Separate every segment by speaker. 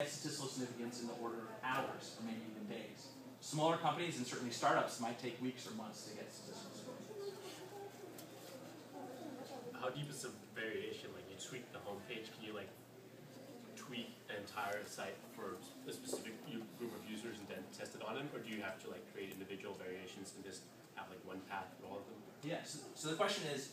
Speaker 1: statistical significance in the order of hours, or maybe even days. Smaller companies and certainly startups might take weeks or months to get statistical significance.
Speaker 2: How deep is the variation? Like you tweak the homepage, can you like tweak the entire site for a specific group of users and then test it on them, or do you have to like create individual variations and just have like one path for all of them?
Speaker 1: Yes. So the question is,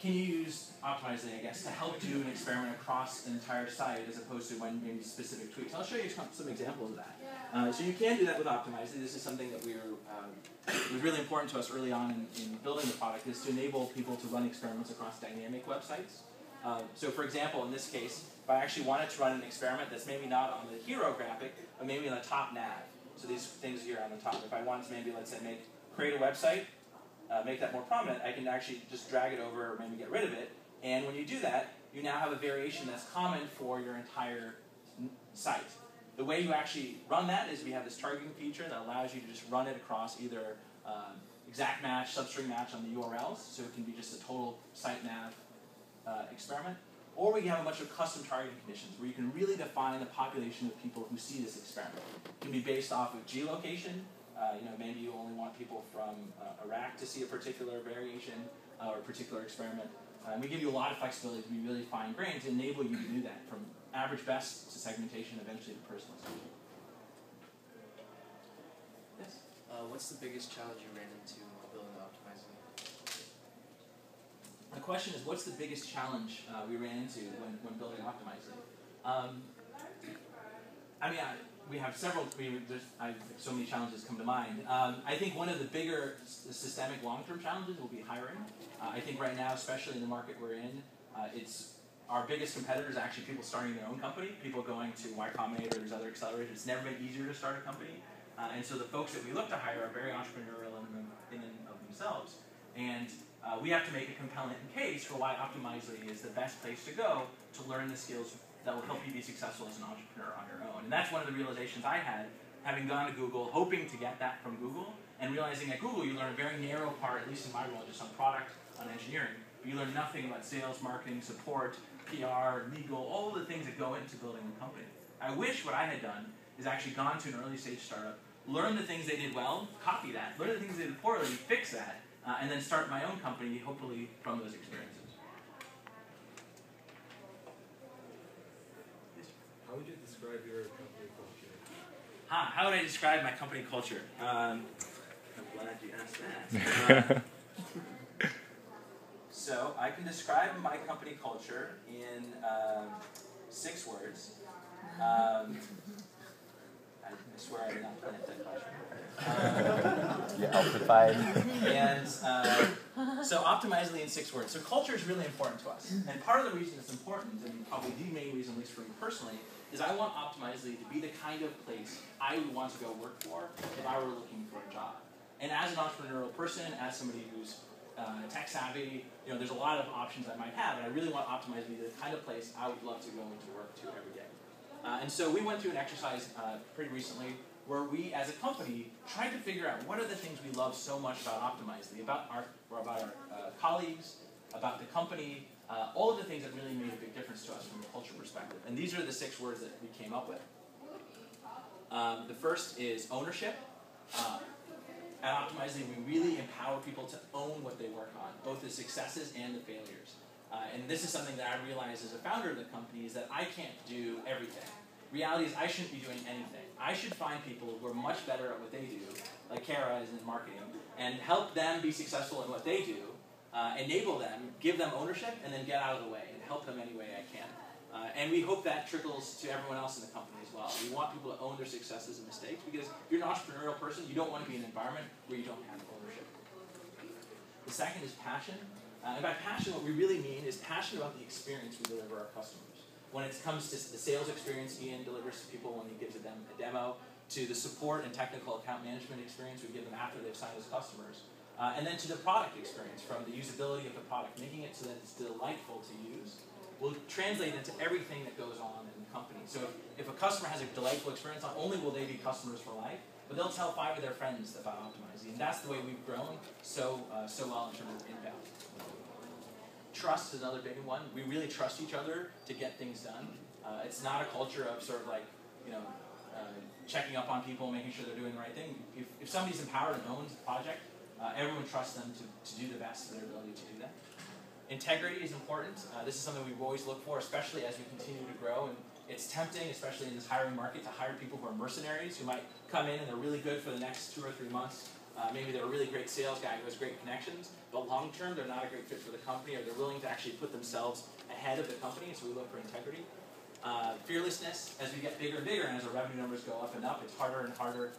Speaker 1: can you use Optimizely, I guess, to help do an experiment across an entire site as opposed to when maybe specific tweaks? I'll show you some examples of that. So you can do that with Optimizely. This is something that it was really important to us early on in building the product, is to enable people to run experiments across dynamic websites. So for example, in this case, if I actually wanted to run an experiment that's maybe not on the hero graphic, but maybe on the top nav, so these things here on the top, if I wanted to maybe, let's say, create a website, make that more prominent, I can actually just drag it over or maybe get rid of it. And when you do that, you now have a variation that's common for your entire site. The way you actually run that is we have this targeting feature that allows you to just run it across either exact match, substring match on the URLs, so it can be just a total site nav experiment. Or we have a bunch of custom targeting conditions where you can really define the population of people who see this experiment. It can be based off of geolocation. Maybe you only want people from Iraq to see a particular variation or a particular experiment. And we give you a lot of flexibility to be really fine-grained to enable you to do that, from average best to segmentation, eventually to personalization. Yes?
Speaker 3: What's the biggest challenge you ran into while building Optimizely?
Speaker 1: The question is, what's the biggest challenge we ran into when building Optimizely? We have several, so many challenges come to mind. I think one of the bigger systemic long-term challenges will be hiring. I think right now, especially in the market we're in, our biggest competitors are actually people starting their own company, people going to Y Combinator or there's other accelerators. It's never been easier to start a company. And so the folks that we look to hire are very entrepreneurial in and of themselves. And we have to make a compelling case for why Optimizely is the best place to go to learn the skills that will help you be successful as an entrepreneur on your own. And that's one of the realizations I had, having gone to Google, hoping to get that from Google, and realizing at Google you learn a very narrow part, at least in my role, just on product, on engineering. But you learn nothing about sales, marketing, support, PR, legal, all of the things that go into building a company. I wish what I had done is actually gone to an early stage startup, learn the things they did well, copy that, learn the things they did poorly, fix that, and then start my own company, hopefully from those experiences.
Speaker 4: How would you describe your company culture?
Speaker 1: How would I describe my company culture? I'm glad you asked that. So I can describe my company culture in 6 words. I swear I did not plan that question.
Speaker 5: You amplified.
Speaker 1: And so Optimizely in 6 words. So culture is really important to us. And part of the reason it's important, and probably the main reason, at least for me personally, is I want Optimizely to be the kind of place I would want to go work for if I were looking for a job. And as an entrepreneurial person, as somebody who's tech savvy, there's a lot of options I might have, and I really want Optimizely to be the kind of place I would love to go into work to every day. And so we went through an exercise pretty recently where we, as a company, tried to figure out what are the things we love so much about Optimizely, about our colleagues, about the company, all of the things that really made a big difference to us from a culture perspective. And these are the 6 words that we came up with. The first is ownership. At Optimizely, we really empower people to own what they work on, both the successes and the failures. And this is something that I realized as a founder of the company, is that I can't do everything. Reality is I shouldn't be doing anything. I should find people who are much better at what they do, like Kara is in marketing, and help them be successful in what they do, enable them, give them ownership, and then get out of the way and help them any way I can. And we hope that trickles to everyone else in the company as well. We want people to own their successes and mistakes, because if you're an entrepreneurial person, you don't want to be in an environment where you don't have ownership. The second is passion. And by passion, what we really mean is passion about the experience we deliver our customers. When it comes to the sales experience Ian delivers to people when he gives them a demo, to the support and technical account management experience we give them after they've signed as customers, and then to the product experience, from the usability of the product, making it so that it's delightful to use, will translate into everything that goes on in the company. So if a customer has a delightful experience, not only will they be customers for life, but they'll tell 5 of their friends about Optimizely. And that's the way we've grown so well in terms of inbound. Trust is another big one. We really trust each other to get things done. It's not a culture of sort of like, you know, checking up on people, making sure they're doing the right thing. If somebody's empowered and owns a project, everyone trusts them to do the best of their ability to do that. Integrity is important. This is something we've always looked for, especially as we continue to grow. And it's tempting, especially in this hiring market, to hire people who are mercenaries, who might come in and they're really good for the next 2 or 3 months. Maybe they're a really great sales guy who has great connections, but long term they're not a great fit for the company, or they're willing to actually put themselves ahead of the company, so we look for integrity. Fearlessness, as we get bigger and bigger and as our revenue numbers go up and up, it's harder and harder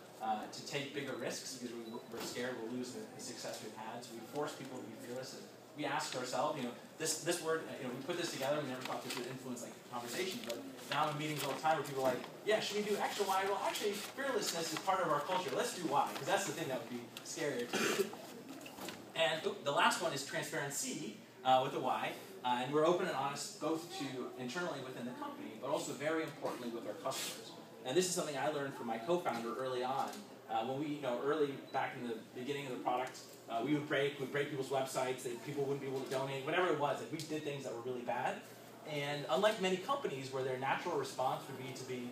Speaker 1: to take bigger risks because we're scared we'll lose the success we've had, so we force people to be fearless. And we ask ourselves, you know, this word, you know, we put this together, we never thought this would influence like conversations, but now I'm in meetings all the time where people are like, yeah, should we do X or Y? Well, actually, fearlessness is part of our culture. Let's do Y, because that's the thing that would be scarier to do. And the last one is transparency with a Y, and we're open and honest both to internally within the company, but also very importantly with our customers. And this is something I learned from my co-founder early on. When we, you know, early back in the beginning of the product, we'd break people's websites, that people wouldn't be able to donate, whatever it was. Like, we did things that were really bad. And unlike many companies where their natural response would be to be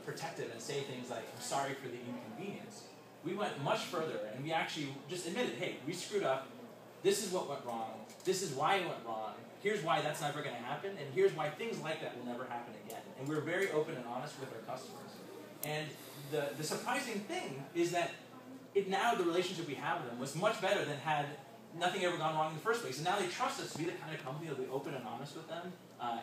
Speaker 1: protective and say things like, I'm sorry for the inconvenience, we went much further and we actually just admitted, hey, we screwed up, this is what went wrong, this is why it went wrong, here's why that's never going to happen, and here's why things like that will never happen again. And we're very open and honest with our customers. And the surprising thing is that now the relationship we have with them was much better than had nothing ever gone wrong in the first place. And now they trust us to be the kind of company that will be open and honest with them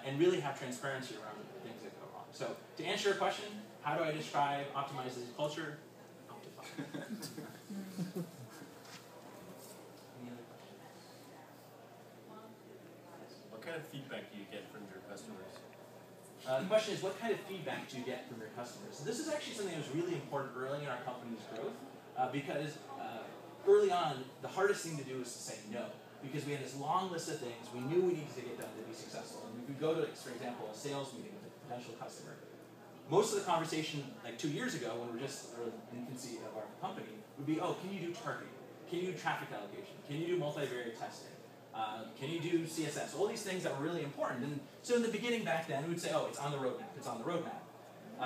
Speaker 1: and really have transparency around things that go wrong. So to answer your question, how do I describe Optimize's culture? Optify. Any other questions?
Speaker 2: What kind of feedback do you get from your customers?
Speaker 1: The question is, what kind of feedback do you get from your customers? So this is actually something that was really important early in our company's growth because early on, the hardest thing to do was to say no, because we had this long list of things we knew we needed to get done to be successful. And if we go to, for example, a sales meeting with a potential customer, most of the conversation, like 2 years ago, when we're just in the infancy of our company, would be, oh, can you do targeting? Can you do traffic allocation? Can you do multivariate testing? Can you do CSS? All these things that were really important. And so in the beginning back then, we would say, oh, it's on the roadmap, it's on the roadmap.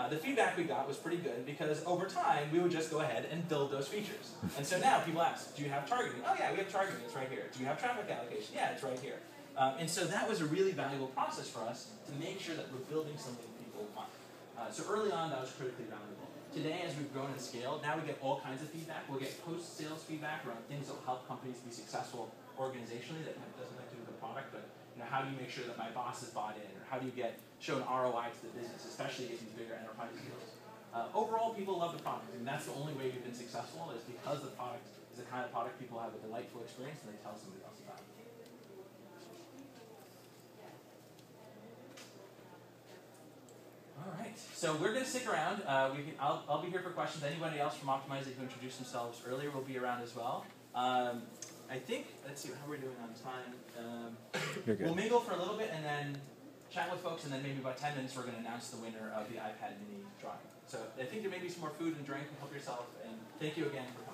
Speaker 1: The feedback we got was pretty good because over time, we would just go ahead and build those features. And so now people ask, do you have targeting? Oh yeah, we have targeting, it's right here. Do you have traffic allocation? Yeah, it's right here. And so that was a really valuable process for us to make sure that we're building something people want. So early on, that was critically valuable. Today, as we've grown and scaled, now we get all kinds of feedback. We'll get post-sales feedback around things that will help companies be successful organizationally that doesn't have to do with the product, but you know, how do you make sure that my boss is bought in, or how do you get shown ROI to the business, especially in these bigger enterprise deals. Overall, people love the product, and that's the only way we've been successful is because the product is the kind of product people have a delightful experience and they tell somebody else about it. All right, so we're going to stick around. I'll be here for questions. Anybody else from Optimize who introduced themselves earlier will be around as well. I think, let's see, how we're doing on time.
Speaker 5: You're good.
Speaker 1: We'll mingle for a little bit and then chat with folks, and then maybe about 10 minutes we're going to announce the winner of the iPad mini drawing. So I think there may be some more food and drink. Help yourself, and thank you again for coming.